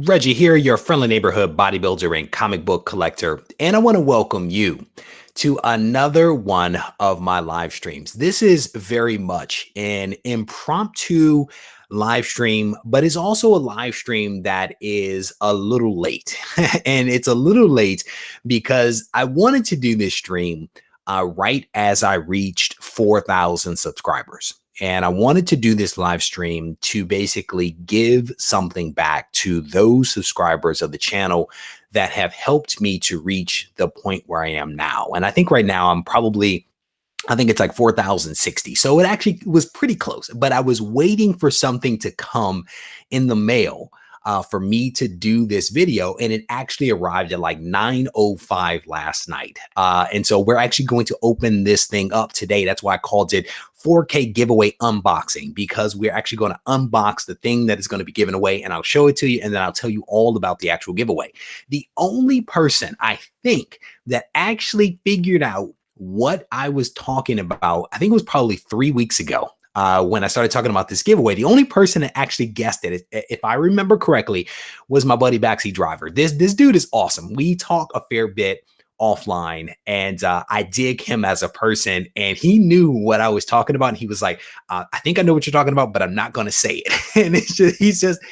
Reggie here, your friendly neighborhood bodybuilder and comic book collector, and I want to welcome you to another one of my live streams. This is very much an impromptu live stream, but it's also a live stream that is a little late. And it's a little late because I wanted to do this stream right as I reached 4,000 subscribers. And I wanted to do this live stream to basically give something back to those subscribers of the channel that have helped me to reach the point where I am now. And I think right now I think it's like 4,060. So it actually was pretty close, but I was waiting for something to come in the mail for me to do this video. And it actually arrived at like 9:05 last night. And so we're actually going to open this thing up today. That's why I called it 4K giveaway unboxing, because we're actually going to unbox the thing that is going to be given away, and I'll show it to you, and then I'll tell you all about the actual giveaway. The only person I think that actually figured out what I was talking about, I think it was probably 3 weeks ago, when I started talking about this giveaway. The only person that actually guessed it, if I remember correctly, was my buddy Backseat Driver. This dude is awesome. We talk a fair bit offline, and I dig him as a person, and he knew what I was talking about, and he was like, I think I know what you're talking about, but I'm not going to say it. And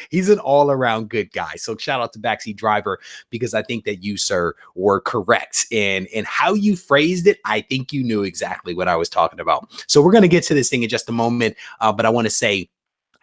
he's an all-around good guy. So shout out to Backseat Driver, because I think that you, sir, were correct in how you phrased it. I think you knew exactly what I was talking about. So we're going to get to this thing in just a moment, but I want to say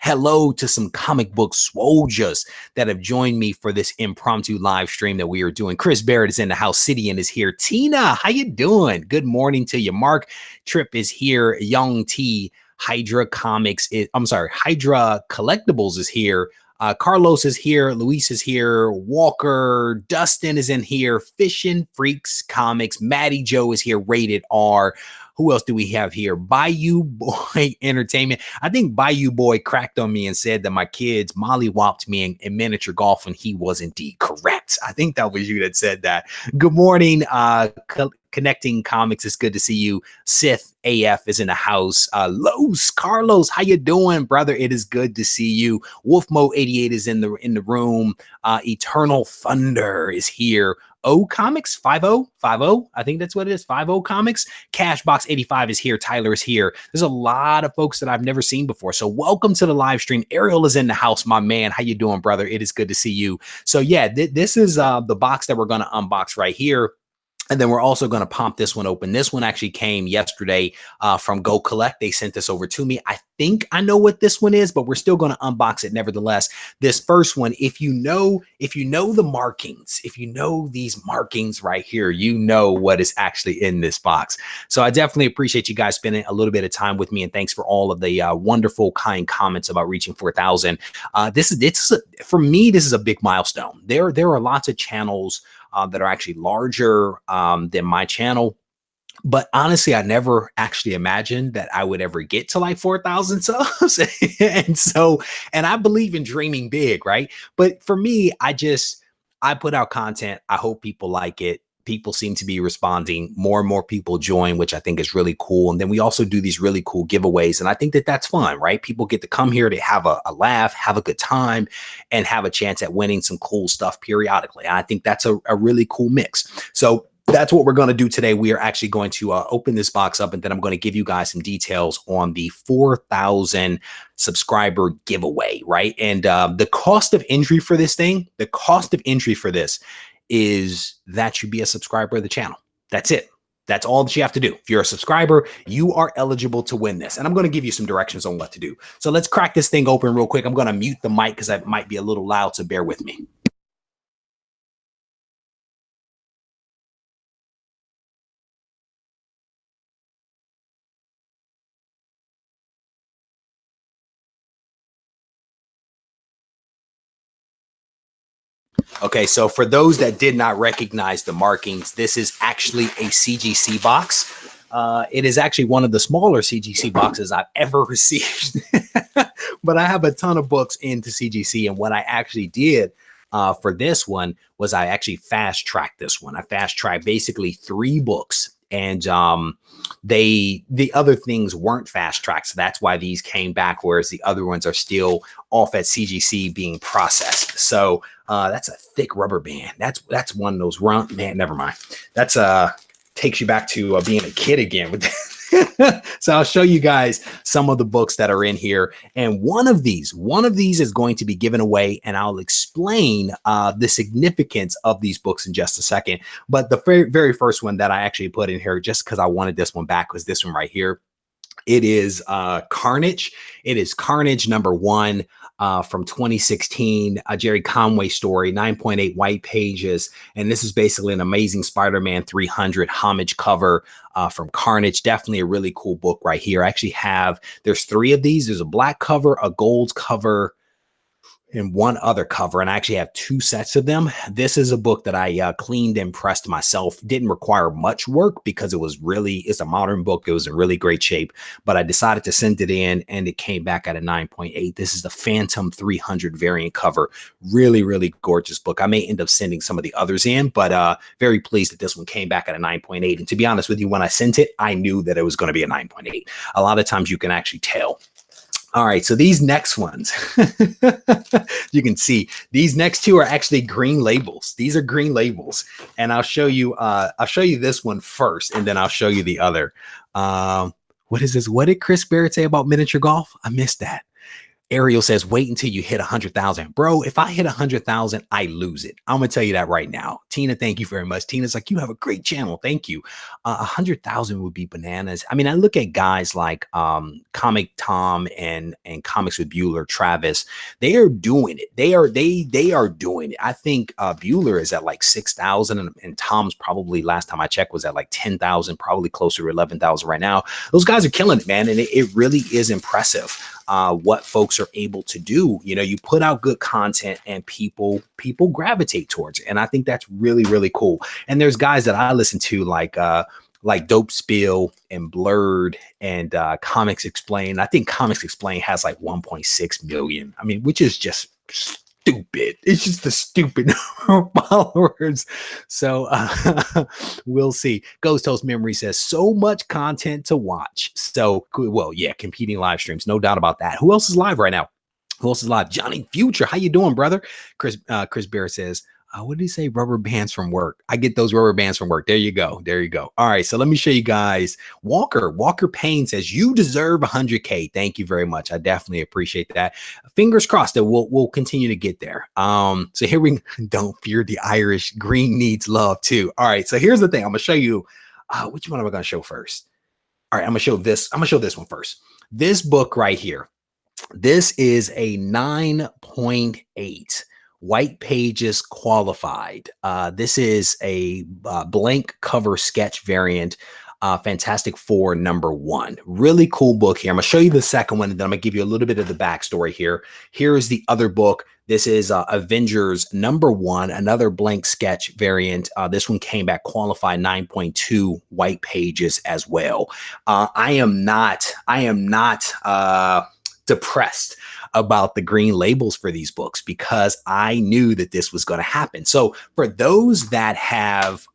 hello to some comic book soldiers that have joined me for this impromptu live stream that we are doing. Chris Barrett is in the house. Sidian is here. Tina, how you doing? Good morning to you. Mark Tripp is here. Young T, Hydra Collectibles is here. Carlos is here. Luis is here. Walker, Dustin is in here. Fishin' Freaks Comics. Maddie Joe is here. Rated R. Who else do we have here? Bayou Boy Entertainment. I think Bayou Boy cracked on me and said that my kids mollywopped me in miniature golf, and he was indeed correct. I think that was you that said that. Good morning, Connecting Comics. It's good to see you. Sith AF is in the house. Los Carlos, how you doing, brother? It is good to see you. Wolfmo 88 is in the room. Eternal Thunder is here. O Comics 50. I think that's what it is. 50 Comics. Cashbox 85 is here. Tyler is here. There's a lot of folks that I've never seen before. So welcome to the live stream. Ariel is in the house, my man. How you doing, brother? It is good to see you. So yeah, this is the box that we're going to unbox right here. And then we're also going to pop this one open. This one actually came yesterday from Go Collect. They sent this over to me. I think I know what this one is, but we're still going to unbox it nevertheless. This first one, if you know the markings, if you know these markings right here, you know what is actually in this box. So I definitely appreciate you guys spending a little bit of time with me, and thanks for all of the wonderful, kind comments about reaching 4,000. For me, this is a big milestone. There are lots of channels that are actually larger than my channel. But honestly, I never actually imagined that I would ever get to like 4,000 subs. and I believe in dreaming big, right? But for me, I put out content. I hope people like it. People seem to be responding. More and more people join, which I think is really cool. And then we also do these really cool giveaways. And I think that that's fun, right? People get to come here to have a laugh, have a good time, and have a chance at winning some cool stuff periodically. And I think that's a really cool mix. So that's what we're going to do today. We are actually going to open this box up, and then I'm going to give you guys some details on the 4,000 subscriber giveaway, right? And the cost of entry for this is that you be a subscriber of the channel. That's it. That's all that you have to do. If you're a subscriber, you are eligible to win this. And I'm going to give you some directions on what to do. So let's crack this thing open real quick. I'm going to mute the mic because I might be a little loud, so bear with me. Okay, so for those that did not recognize the markings, this is actually a CGC box. It is actually one of the smaller CGC boxes I've ever received. But I have a ton of books into CGC, and what I actually did for this one was I actually fast-tracked this one. I fast-tracked basically 3 books, and the other things weren't fast-tracked, so that's why these came back, whereas the other ones are still off at CGC being processed. So That's a thick rubber band. That's one of those man, never mind. That's takes you back to being a kid again with so I'll show you guys some of the books that are in here. And one of these is going to be given away, and I'll explain the significance of these books in just a second. But the very first one that I actually put in here, just because I wanted this one back, was this one right here. It is Carnage. It is Carnage #1 from 2016, a Jerry Conway story, 9.8 white pages. And this is basically an Amazing Spider-Man 300 homage cover from Carnage. Definitely a really cool book right here. I actually there's 3 of these. There's a black cover, a gold cover, and one other cover, and I actually have 2 sets of them. This is a book that I cleaned and pressed myself. Didn't require much work because it's a modern book. It was in really great shape, but I decided to send it in, and it came back at a 9.8. This is the Phantom 300 variant cover. Really, really gorgeous book. I may end up sending some of the others in, but very pleased that this one came back at a 9.8. And to be honest with you, when I sent it, I knew that it was going to be a 9.8. A lot of times you can actually tell. All right, so these next ones, you can see these next 2 are actually green labels. These are green labels, and I'll show you this one first, and then I'll show you the other. What is this? What did Chris Barrett say about miniature golf? I missed that. Ariel says, wait until you hit 100,000. Bro, if I hit 100,000, I lose it. I'm going to tell you that right now. Tina, thank you very much. Tina's like, you have a great channel. Thank you. 100,000 would be bananas. I mean, I look at guys like Comic Tom and Comics with Bueller, Travis. They are doing it. They are doing it. I think Bueller is at like 6,000, and Tom's probably, last time I checked, was at like 10,000, probably closer to 11,000 right now. Those guys are killing it, man. And it really is impressive. What folks are able to do. You put out good content and people gravitate towards it. And I think that's really, really cool. And there's guys that I listen to like Dope Spill and Blurred and Comics Explained. I think Comics Explained has like 1.6 million. I mean, which is just stupid. It's just the stupid followers. So we'll see. Ghost Host Memory says, so much content to watch. So, well, yeah, competing live streams, no doubt about that. Who else is live right now? Who else is live? Johnny Future, how you doing, brother? Chris Barrett says, what did he say? Rubber bands from work. I get those rubber bands from work. There you go. There you go. All right. So let me show you guys. Walker Payne says, you deserve 100K. Thank you very much. I definitely appreciate that. Fingers crossed that we'll continue to get there. So here we don't fear the Irish. Green needs love too. All right. So here's the thing. I'm going to show you. Which one am I going to show first? All right. I'm going to show this. I'm going to show this one first. This book right here. This is a 9.8. White pages qualified. This is a blank cover sketch variant. Fantastic Four #1. Really cool book here. I'm going to show you the second one, and then I'm going to give you a little bit of the backstory here. Here is the other book. This is Avengers #1, another blank sketch variant. This one came back qualified 9.2 white pages as well. I am not depressed about the green labels for these books because I knew that this was going to happen. So for those that have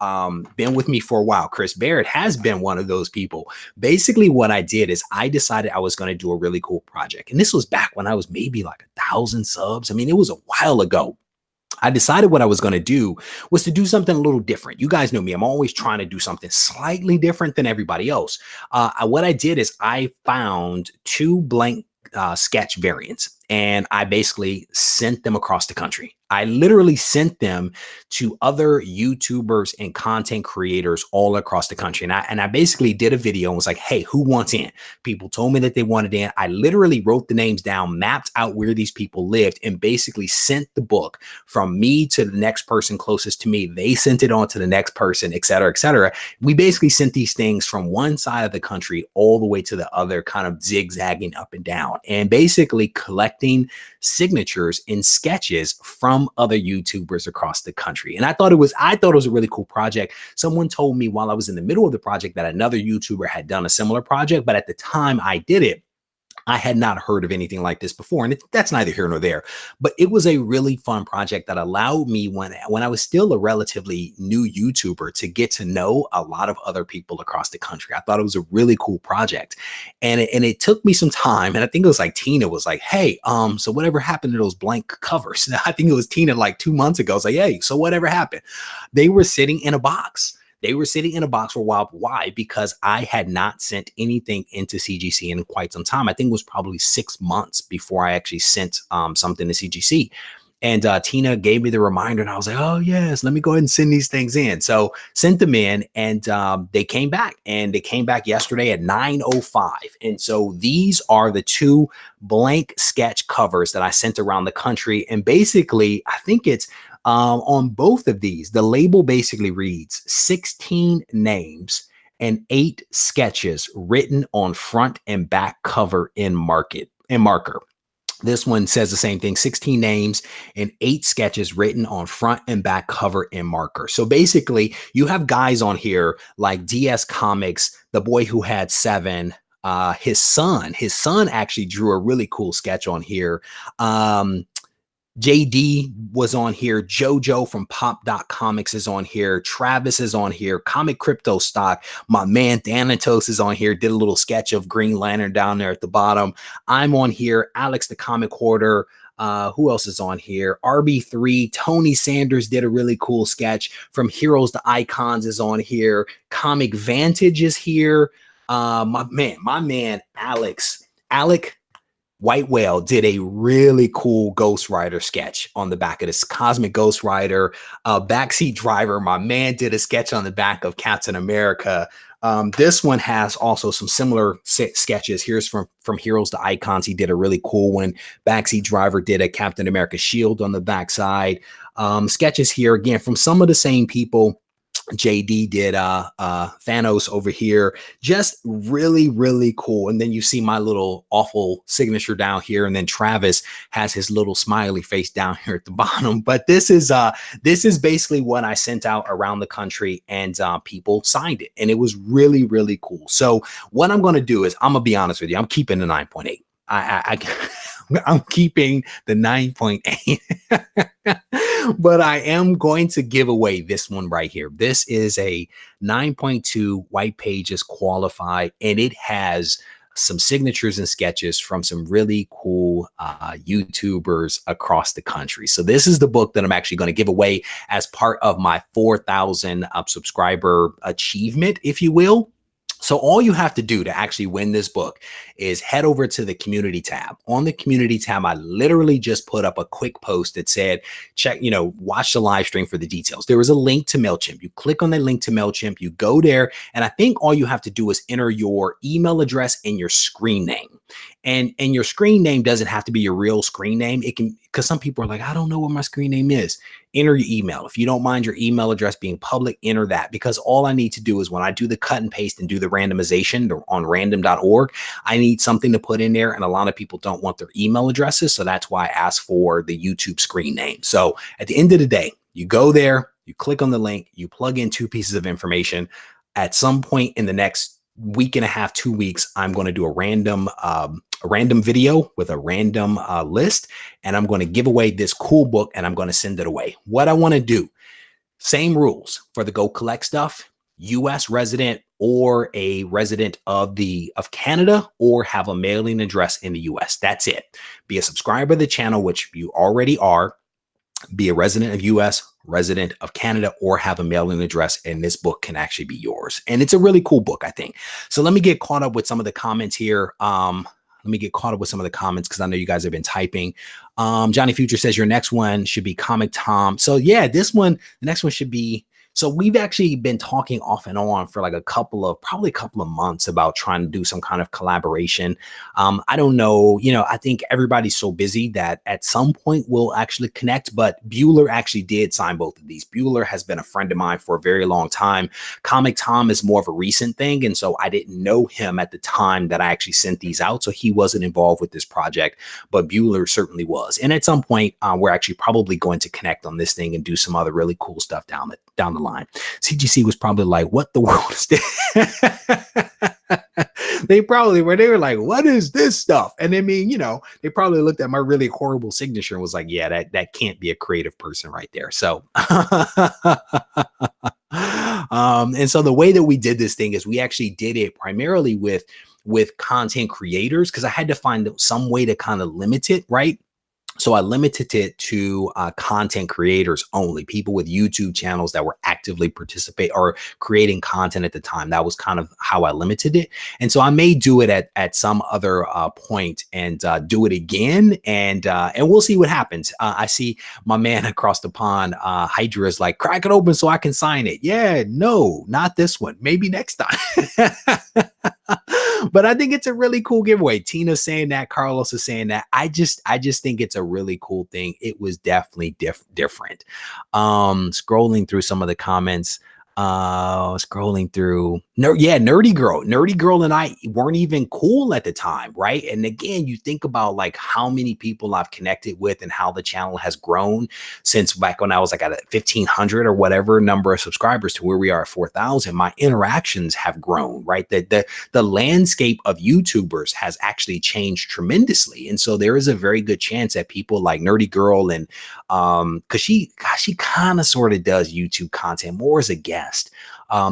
been with me for a while, Chris Barrett has been one of those people. Basically what I did is I decided I was going to do a really cool project. And this was back when I was maybe like 1,000 subs. I mean, it was a while ago. I decided what I was going to do was to do something a little different. You guys know me. I'm always trying to do something slightly different than everybody else. What I did is I found 2 blank sketch variants, and I basically sent them across the country. I literally sent them to other YouTubers and content creators all across the country. And I basically did a video and was like, hey, who wants in? People told me that they wanted in. I literally wrote the names down, mapped out where these people lived, and basically sent the book from me to the next person closest to me. They sent it on to the next person, et cetera, et cetera. We basically sent these things from one side of the country all the way to the other, kind of zigzagging up and down, and basically collecting signatures and sketches from other YouTubers across the country. And I thought it was a really cool project. Someone told me while I was in the middle of the project that another YouTuber had done a similar project, but at the time I did it, I had not heard of anything like this before, and that's neither here nor there. But it was a really fun project that allowed me, when I was still a relatively new YouTuber, to get to know a lot of other people across the country. I thought it was a really cool project, and it took me some time. And I think it was like Tina was like, "Hey, so whatever happened to those blank covers?" I think it was Tina like 2 months ago. I was like, "Hey, so whatever happened?" They were sitting in a box. They were sitting in a box for a while. Why? Because I had not sent anything into CGC in quite some time. I think it was probably 6 months before I actually sent something to CGC. And Tina gave me the reminder, and I was like, "Oh yes, let me go ahead and send these things in." So sent them in, and they came back, and they came back yesterday at 9:05. And so these are the two blank sketch covers that I sent around the country. And basically, I think it's on both of these, the label basically reads 16 names and 8 sketches written on front and back cover in marker. This one says the same thing: 16 names and 8 sketches written on front and back cover in marker. So basically, you have guys on here like DS Comics, the boy who had 7. His son actually drew a really cool sketch on here. JD was on here. JoJo from Pop.Comics is on here. Travis is on here. Comic Crypto Stock. My man Thanatos is on here. Did a little sketch of Green Lantern down there at the bottom. I'm on here. Alex the Comic Hoarder. Who else is on here? RB3. Tony Sanders did a really cool sketch. From Heroes to Icons is on here. Comic Vantage is here. My man Alec White Whale did a really cool Ghost Rider sketch on the back of this Cosmic Ghost Rider. Backseat Driver, my man, did a sketch on the back of Captain America. This one has also some similar sketches. Here's from Heroes to Icons. He did a really cool one. Backseat Driver did a Captain America shield on the backside. Sketches here, again, from some of the same people. JD did Thanos over here. Just really, really cool. And then you see my little awful signature down here. And then Travis has his little smiley face down here at the bottom. But this is basically what I sent out around the country, and people signed it. And it was really, really cool. So what I'm going to do is, I'm going to be honest with you, I'm keeping the 9.8. I'm keeping the 9.8. But I am going to give away this one right here. This is a 9.2 White Pages qualified, and it has some signatures and sketches from some really cool YouTubers across the country. So this is the book that I'm actually going to give away as part of my 4,000 subscriber achievement, if you will. So all you have to do to actually win this book is head over to the community tab. On the community tab, I literally just put up a quick post that said, check, watch the live stream for the details. There was a link to MailChimp. You click on the link to MailChimp, you go there, and I think all you have to do is enter your email address and your screen name. And your screen name doesn't have to be your real screen name. It can, because some people are like, I don't know what my screen name is. Enter your email. If you don't mind your email address being public, enter that, because all I need to do is, when I do the cut and paste and do the randomization on random.org, I need something to put in there. And a lot of people don't want their email addresses. So that's why I ask for the YouTube screen name. So at the end of the day, you go there, you click on the link, you plug in 2 pieces of information. At some point in the next week and a half, 2 weeks, I'm going to do a random video with a random list, and I'm going to give away this cool book, and I'm going to send it away. What I want to do, same rules for the Go Collect stuff: US resident or a resident of Canada, or have a mailing address in the US. That's it. Be a subscriber to the channel, which you already are. Be a resident of US, resident of Canada, or have a mailing address, and this book can actually be yours. And it's a really cool book, I think. So let me get caught up with some of the comments here. Because I know you guys have been typing. Johnny Future says your next one should be Comic Tom. So yeah, the next one should be. So we've actually been talking off and on for like probably a couple of months about trying to do some kind of collaboration. I don't know, I think everybody's so busy that at some point we'll actually connect, but Bueller actually did sign both of these. Bueller has been a friend of mine for a very long time. Comic Tom is more of a recent thing. And so I didn't know him at the time that I actually sent these out. So he wasn't involved with this project, but Bueller certainly was. And at some point, we're actually probably going to connect on this thing and do some other really cool stuff down the line. CGC was probably like, what the world is this? They probably were. They were like, "What is this stuff?" And I mean, they probably looked at my really horrible signature and was like, "Yeah, that can't be a creative person right there." So, and so the way that we did this thing is we actually did it primarily with content creators because I had to find some way to kind of limit it, right? So I limited it to content creators only, people with YouTube channels that were actively participate or creating content at the time. That was kind of how I limited it. And so I may do it at some other point and do it again, and we'll see what happens. I see my man across the pond, Hydra, is like, crack it open so I can sign it. Yeah, no, not this one. Maybe next time. But I think it's a really cool giveaway. Tina's saying that, Carlos is saying that. I just think it's a really cool thing. It was definitely different. Scrolling through some of the comments, scrolling through Nerdy Girl and I weren't even cool at the time, right? And again, you think about like how many people I've connected with and how the channel has grown since back when I was like at 1,500 or whatever number of subscribers to where we are at 4,000. My interactions have grown, right? The landscape of YouTubers has actually changed tremendously, and so there is a very good chance that people like Nerdy Girl and because she kind of sort of does YouTube content more as a guest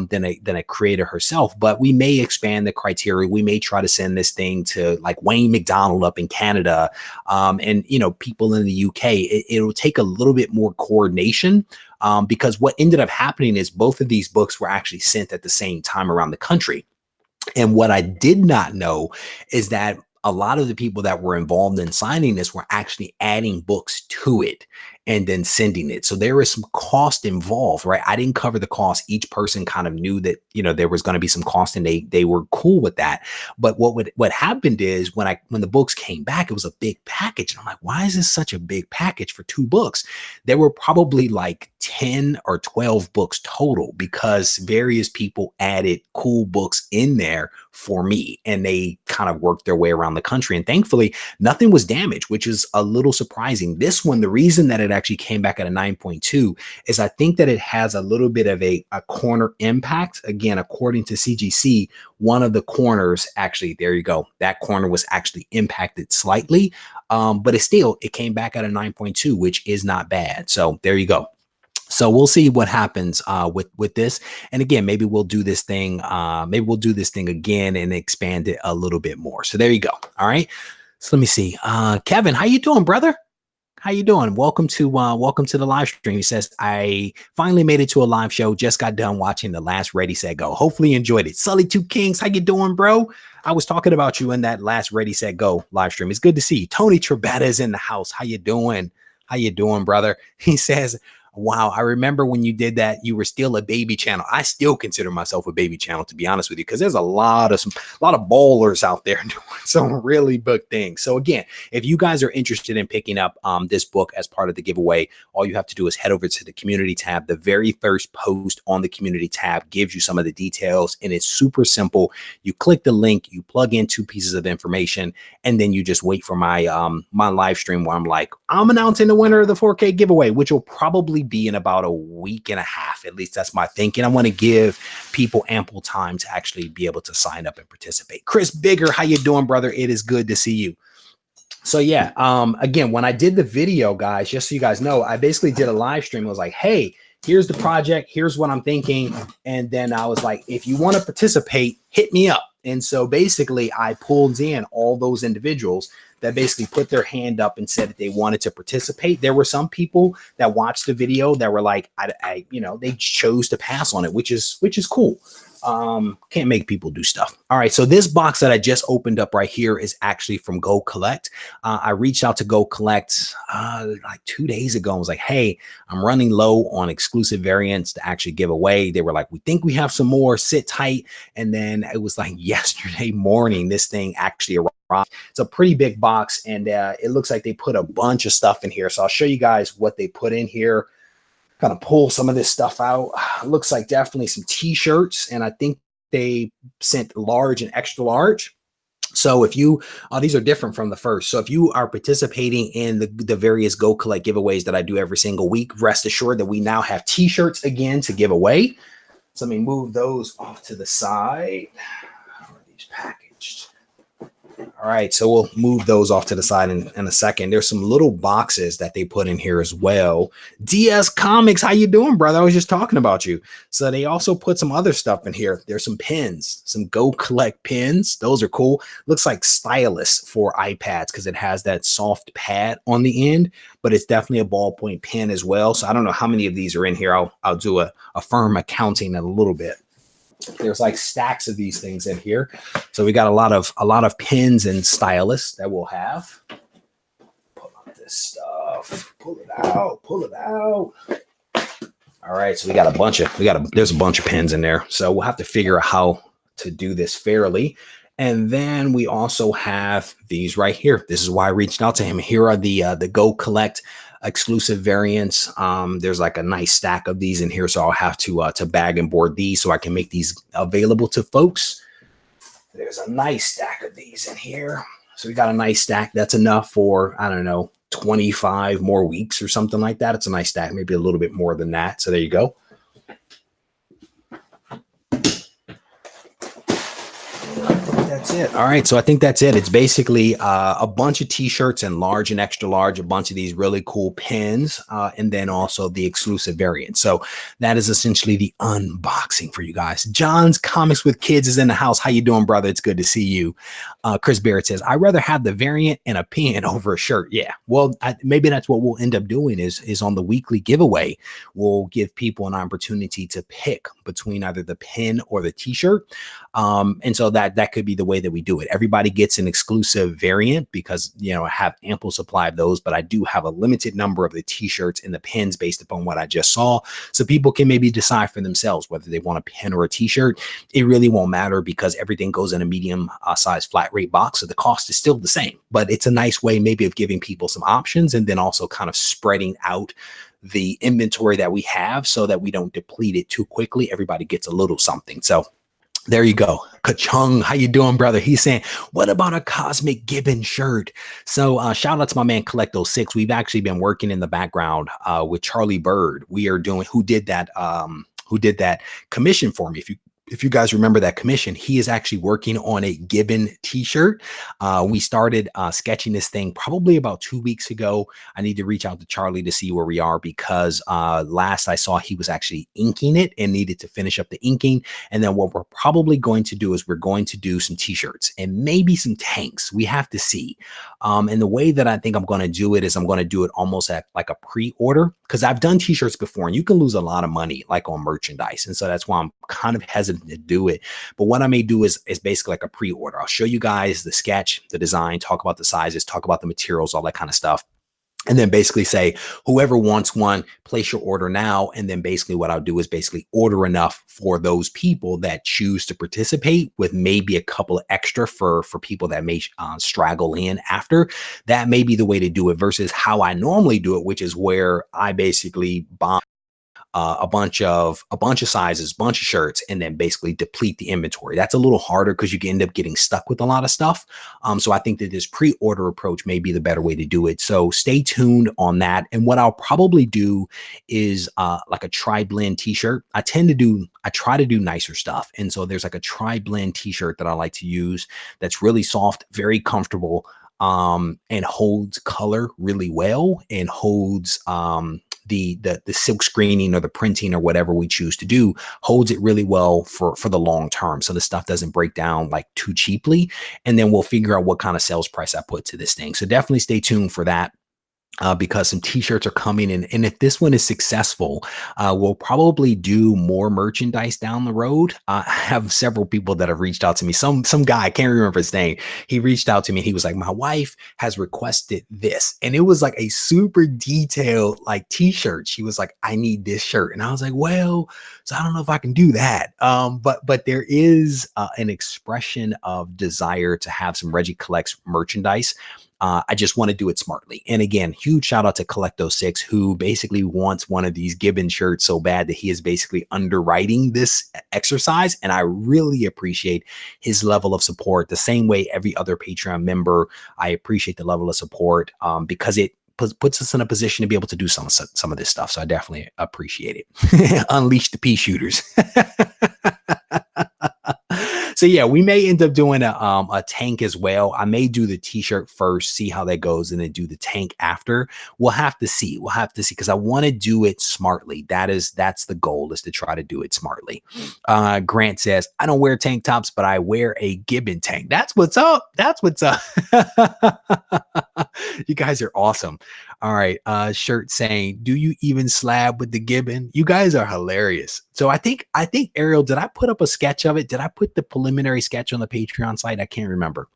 than a creator herself. But we may expand the criteria. We may try to send this thing to like Wayne McDonald up in Canada, and people in the UK. It'll take a little bit more coordination. Because what ended up happening is both of these books were actually sent at the same time around the country. And what I did not know is that a lot of the people that were involved in signing this were actually adding books to it and then sending it. So there is some cost involved, right? I didn't cover the cost. Each person kind of knew that, there was going to be some cost and they were cool with that. But what happened is when the books came back, it was a big package. And I'm like, why is this such a big package for 2 books? There were probably like 10 or 12 books total because various people added cool books in there for me, and they kind of worked their way around the country. And thankfully, nothing was damaged, which is a little surprising. This one, the reason that it actually came back at a 9.2 is I think that it has a little bit of a corner impact. Again, according to CGC, one of the corners actually, there you go, that corner was actually impacted slightly, but it came back at a 9.2, which is not bad. So there you go. So we'll see what happens with this. And again, maybe we'll do this thing. Maybe we'll do this thing again and expand it a little bit more. So there you go. All right. So let me see. Kevin, how you doing, brother? How you doing? Welcome to the live stream. He says, I finally made it to a live show. Just got done watching the last Ready, Set, Go. Hopefully you enjoyed it. Sully 2 Kings, how you doing, bro? I was talking about you in that last Ready, Set, Go live stream. It's good to see you. Tony Trebetta is in the house. How you doing? How you doing, brother? He says, wow, I remember when you did that, you were still a baby channel. I still consider myself a baby channel, to be honest with you, because there's a lot of ballers out there doing some really big things. So again, if you guys are interested in picking up this book as part of the giveaway, all you have to do is head over to the community tab. The very first post on the community tab gives you some of the details, and it's super simple. You click the link, you plug in 2 pieces of information, and then you just wait for my my live stream where I'm like, I'm announcing the winner of the 4K giveaway, which will probably be in about a week and a half. At least that's my thinking. I want to give people ample time to actually be able to sign up and participate. Chris Bigger, how you doing, brother? It is good to see you. So yeah, again, when I did the video, guys, just so you guys know, I basically did a live stream. I was like, hey, here's the project. Here's what I'm thinking. And then I was like, if you want to participate, hit me up. And so basically I pulled in all those individuals that basically put their hand up and said that they wanted to participate. There were some people that watched the video that were like, they chose to pass on it, which is cool. Can't make people do stuff. All right. So this box that I just opened up right here is actually from Go Collect. I reached out to Go Collect like 2 days ago and was like, hey, I'm running low on exclusive variants to actually give away. They were like, we think we have some more, sit tight. And then it was like yesterday morning, this thing actually arrived. It's a pretty big box, and it looks like they put a bunch of stuff in here. So I'll show you guys what they put in here. Kind of pull some of this stuff out. It looks like definitely some t-shirts, and I think they sent large and extra large. So if you, these are different from the first. So if you are participating in the various Go Collect giveaways that I do every single week, rest assured that we now have t-shirts again to give away. So let me move those off to the side. How are these packaged? All right, so we'll move those off to the side in a second. There's some little boxes that they put in here as well. DS Comics, how you doing, brother? I was just talking about you. So they also put some other stuff in here. There's some pins, some Go Collect pins. Those are cool. Looks like stylus for iPads because it has that soft pad on the end, but it's definitely a ballpoint pen as well. So I don't know how many of these are in here. I'll do a firm accounting in a little bit. There's like stacks of these things in here. So we got a lot of pins and stylus that we'll have. Pull out this stuff. Pull it out. Pull it out. All right. So there's a bunch of pins in there. So we'll have to figure out how to do this fairly. And then we also have these right here. This is why I reached out to him. Here are the Go Collect exclusive variants. There's like a nice stack of these in here, so I'll have to bag and board these so I can make these available to folks. There's a nice stack of these in here. So we got a nice stack. That's enough for, I don't know, 25 more weeks or something like that. It's a nice stack, maybe a little bit more than that. So there you go. That's it. All right. So I think that's it. It's basically a bunch of t-shirts and large and extra large, a bunch of these really cool pins, and then also the exclusive variant. So that is essentially the unboxing for you guys. John's Comics with Kids is in the house. How you doing, brother? It's good to see you. Chris Barrett says, I'd rather have the variant and a pin over a shirt. Yeah. Well, maybe that's what we'll end up doing is on the weekly giveaway, we'll give people an opportunity to pick between either the pin or the t-shirt. And so that could be the way that we do it. Everybody gets an exclusive variant because, I have ample supply of those, but I do have a limited number of the t-shirts and the pins based upon what I just saw. So people can maybe decide for themselves whether they want a pin or a t-shirt. It really won't matter because everything goes in a medium size flat rate box. So the cost is still the same, but it's a nice way maybe of giving people some options and then also kind of spreading out the inventory that we have so that we don't deplete it too quickly. Everybody gets a little something. So there you go. Kachung, how you doing, brother? He's saying, what about a Cosmic Gibbon shirt? So shout out to my man Collecto6. We've actually been working in the background with Charlie Bird. We are doing who did that commission for me. If you guys remember that commission, he is actually working on a Gibbon t-shirt. We started sketching this thing probably about 2 weeks ago. I need to reach out to Charlie to see where we are because last I saw he was actually inking it and needed to finish up the inking. And then what we're probably going to do is we're going to do some t-shirts and maybe some tanks. We have to see. And the way that I think I'm going to do it is I'm going to do it almost at like a pre-order because I've done t-shirts before and you can lose a lot of money like on merchandise. And so that's why I'm kind of hesitant to do it. But what I may do is basically like a pre-order. I'll show you guys the sketch, the design, talk about the sizes, talk about the materials, all that kind of stuff. And then basically say, whoever wants one, place your order now. And then basically what I'll do is basically order enough for those people that choose to participate with maybe a couple of extra for people that may straggle in after. That may be the way to do it versus how I normally do it, which is where I basically bomb a bunch of sizes, bunch of shirts, and then basically deplete the inventory. That's a little harder because you can end up getting stuck with a lot of stuff. So I think that this pre-order approach may be the better way to do it. So stay tuned on that. And what I'll probably do is like a tri-blend t-shirt. I try to do nicer stuff. And so there's like a tri-blend t-shirt that I like to use that's really soft, very comfortable, and holds color really well and holds the silk screening or the printing or whatever we choose to do holds it really well for the long term. So the stuff doesn't break down like too cheaply. And then we'll figure out what kind of sales price I put to this thing. So definitely stay tuned for that. Because some t-shirts are coming in. And if this one is successful, we'll probably do more merchandise down the road. I have several people that have reached out to me. Some guy, I can't remember his name. He reached out to me and he was like, my wife has requested this. And it was like a super detailed like t-shirt. She was like, I need this shirt. And I was like, well, so I don't know if I can do that. But there is an expression of desire to have some Regie Collects merchandise. I just want to do it smartly. And again, huge shout out to Collecto6, who basically wants one of these Gibbon shirts so bad that he is basically underwriting this exercise. And I really appreciate his level of support the same way every other Patreon member. I appreciate the level of support because it puts us in a position to be able to do some of this stuff. So I definitely appreciate it. Unleash the pea shooters. So yeah, we may end up doing a tank as well. I may do the t-shirt first, see how that goes, and then do the tank after. We'll have to see. We'll have to see because I want to do it smartly. That's the goal, is to try to do it smartly. Grant says, I don't wear tank tops, but I wear a Gibbon tank. That's what's up. That's what's up. You guys are awesome. All right. Shirt saying, do you even slab with the Gibbon? You guys are hilarious. So I think Ariel, did I put up a sketch of it? Did I put the preliminary sketch on the Patreon site? I can't remember.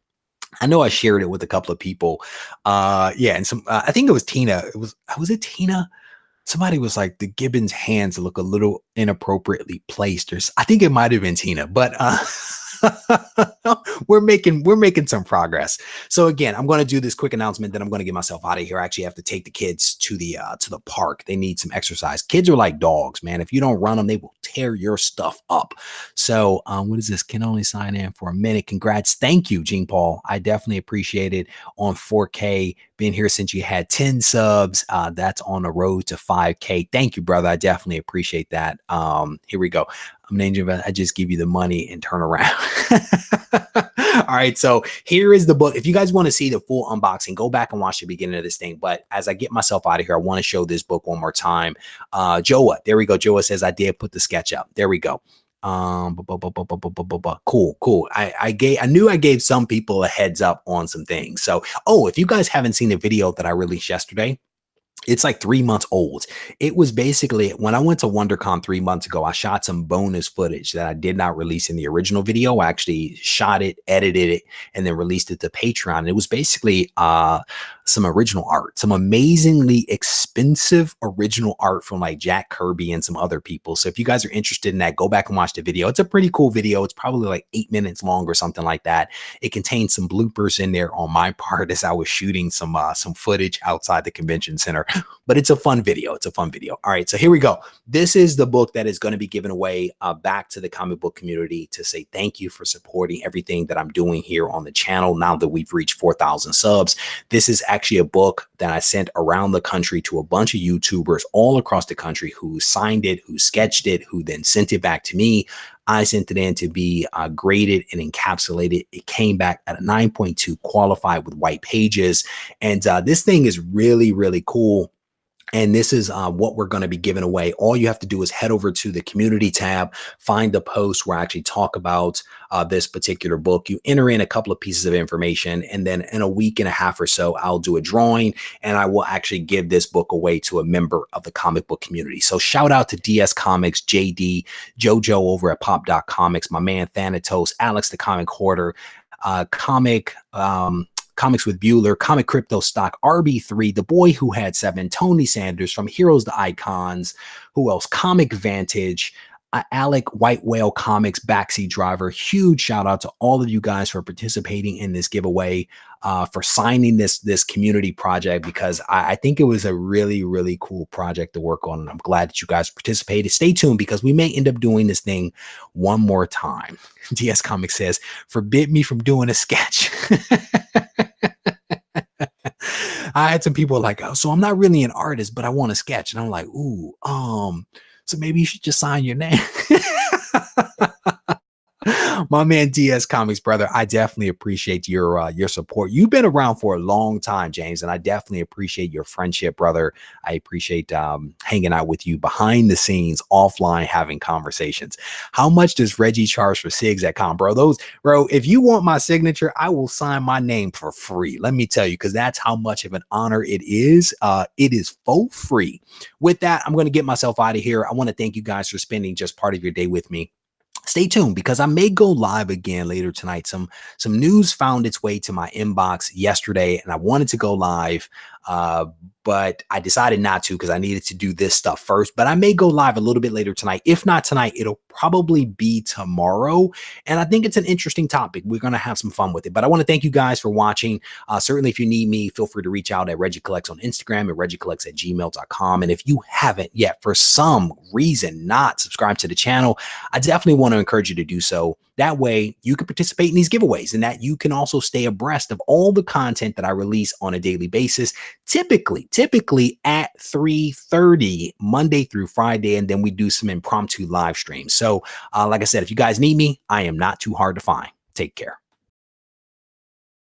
I know I shared it with a couple of people. Yeah, and some I think it was Tina. Was it Tina? Somebody was like, the Gibbon's hands look a little inappropriately placed, I think it might have been Tina, but we're making some progress. So again, I'm going to do this quick announcement, then I'm going to get myself out of here. I actually have to take the kids to the park. They need some exercise. Kids are like dogs, man. If you don't run them, they will tear your stuff up. So what is this? Can only sign in for a minute. Congrats. Thank you, Gene Paul. I definitely appreciate it. On 4K, been here since you had 10 subs. That's on the road to 5K. Thank you, brother. I definitely appreciate that. Here we go. I'm an angel. I just give you the money and turn around. All right. So here is the book. If you guys want to see the full unboxing, go back and watch the beginning of this thing. But as I get myself out of here, I want to show this book one more time. Joa, there we go. Joa says, I did put the sketch up. There we go. Cool. I knew I gave some people a heads up on some things. So, if you guys haven't seen the video that I released yesterday, it's like 3 months old. It was basically when I went to WonderCon 3 months ago, I shot some bonus footage that I did not release in the original video. I actually shot it, edited it, and then released it to Patreon. And it was basically some original art, some amazingly expensive original art from like Jack Kirby and some other people. So if you guys are interested in that, go back and watch the video. It's a pretty cool video. It's probably like 8 minutes long or something like that. It contains some bloopers in there on my part as I was shooting some footage outside the convention center. But it's a fun video. It's a fun video. All right, so here we go. This is the book that is going to be given away back to the comic book community to say thank you for supporting everything that I'm doing here on the channel now that we've reached 4,000 subs. This is actually a book that I sent around the country to a bunch of YouTubers all across the country who signed it, who sketched it, who then sent it back to me. I sent it in to be graded and encapsulated. It came back at a 9.2, qualified with white pages. And this thing is really, really cool. And this is what we're going to be giving away. All you have to do is head over to the community tab, find the post where I actually talk about this particular book. You enter in a couple of pieces of information, and then in a week and a half or so, I'll do a drawing and I will actually give this book away to a member of the comic book community. So shout out to DS Comics, JD, JoJo over at Pop.Comics, my man Thanatos, Alex the Comic Hoarder, Comics with Bueller, Comic Crypto Stock, RB3, The Boy Who Had Seven, Tony Sanders from Heroes to Icons, who else? Comic Vantage, Alec White Whale Comics, Backseat Driver. Huge shout out to all of you guys for participating in this giveaway, for signing this community project, because I think it was a really, really cool project to work on. And I'm glad that you guys participated. Stay tuned because we may end up doing this thing one more time. DS Comics says, forbid me from doing a sketch. I had some people like, oh, so I'm not really an artist, but I want to sketch. And I'm like, ooh, so maybe you should just sign your name. My man DS Comics, brother, I definitely appreciate your support. You've been around for a long time, James, and I definitely appreciate your friendship, brother. I appreciate hanging out with you behind the scenes, offline, having conversations. How much does Regie charge for SIGs at con, bro? If you want my signature, I will sign my name for free. Let me tell you, because that's how much of an honor it is. It is for free. With that, I'm going to get myself out of here. I want to thank you guys for spending just part of your day with me. Stay tuned because I may go live again later tonight. Some news found its way to my inbox yesterday, and I wanted to go live, but I decided not to because I needed to do this stuff first. But I may go live a little bit later tonight. If not tonight, it'll probably be tomorrow. And I think it's an interesting topic. We're going to have some fun with it. But I want to thank you guys for watching. Certainly, if you need me, feel free to reach out at Regie Collects on Instagram, at regiecollects@gmail.com. And if you haven't yet, for some reason, not subscribed to the channel, I definitely want to encourage you to do so. That way you can participate in these giveaways, and that you can also stay abreast of all the content that I release on a daily basis. typically at 3:30 Monday through Friday, and then we do some impromptu live streams. So, like I said, if you guys need me, I am not too hard to find. Take care.